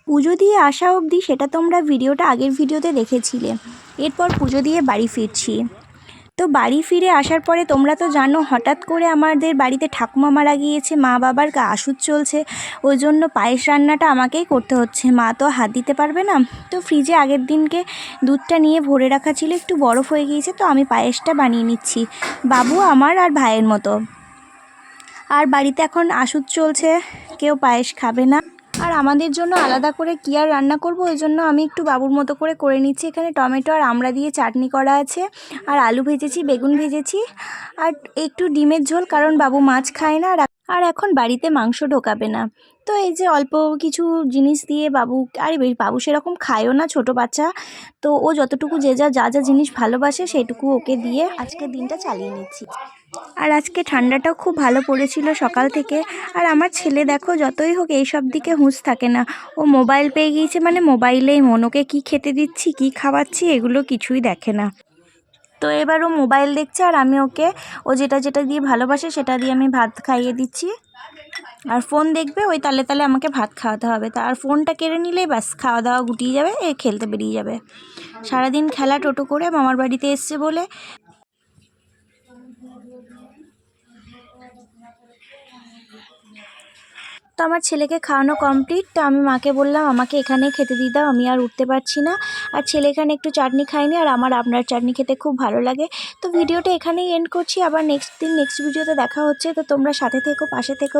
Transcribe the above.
পুজো দিয়ে আসা অবধি সেটা তোমরা ভিডিওটা আগের ভিডিওতে দেখেছিলে। এরপর পুজো দিয়ে বাড়ি ফিরছি। তো বাড়ি ফিরে আসার পরে তোমরা তো জানো হঠাৎ করে আমাদের বাড়িতে ঠাকুমা মারা গিয়েছে, মা বাবার ওষুধ চলছে, ওই জন্য পায়েস রান্নাটা আমাকেই করতে হচ্ছে, মা তো হাত দিতে পারবে না। তো ফ্রিজে আগের দিনকে দুধটা নিয়ে ভরে রাখা ছিল, একটু বরফ হয়ে গিয়েছে, তো আমি পায়েসটা বানিয়ে নিচ্ছি বাবু আমার আর ভাইয়ের মতো। আর বাড়িতে এখন ওষুধ চলছে, কেউ পায়েস খাবে না। আর আমাদের জন্য আলাদা করে কী আর রান্না করব, ওই জন্য আমি একটু বাবুর মতো করে নিচ্ছি। এখানে টমেটো আর আমড়া দিয়ে চাটনি করা আছে, আর আলু ভেজেছি, বেগুন ভেজেছি, আর একটু ডিমের ঝোল, কারণ বাবু মাছ খায় না। আর এখন বাড়িতে মাংস ঢোকাবে না, তো এই যে অল্প কিছু জিনিস দিয়ে বাবু সেরকম খায়ও না, ছোট বাচ্চা, তো ও যতটুকু যা যা জিনিস ভালোবাসে সেইটুকু ওকে দিয়ে আজকের দিনটা চালিয়ে নিচ্ছি। আর আজকে ঠান্ডাটাও খুব ভালো পড়েছিল সকাল থেকে। আর আমার ছেলে দেখো যতই হোক এইসব দিকে হুঁশ থাকে না, ও মোবাইল পেয়ে গিয়েছে মানে মোবাইলেই মন, ওকে কী খেতে দিচ্ছি কী খাওয়াচ্ছি এগুলো কিছুই দেখে না। তো এবার ও মোবাইল দেখছে, আর আমি ওকে ও যেটা দিয়ে ভালোবাসে সেটা দিয়ে আমি ভাত খাইয়ে দিচ্ছি। আর ফোন দেখবে, ওই তালে তালে আমাকে ভাত খাওয়াতে হবে, আর ফোনটা কেড়ে নিলেই ব্যাস খাওয়া দাওয়া গুটিয়ে যাবে, খেলতে বেরিয়ে যাবে। সারাদিন খেলা টোটো করে মামার বাড়িতে এসছে বলে। তো আমার ছেলেকে খাওয়ানো কমপ্লিট, তো আমি মাকে বললাম আমাকে এখানেই খেতে দিয়ে দাও, আমি আর উঠতে পারছি না। আর ছেলে এখানে একটু চাটনি খায়নি, আর আমার আপনার চাটনি খেতে খুব ভালো লাগে। তো ভিডিওটা এখানেই এন্ড করছি, আবার নেক্সট ভিডিওতে দেখা হচ্ছে। তো তোমরা সাথে থেকো, পাশে থেকো।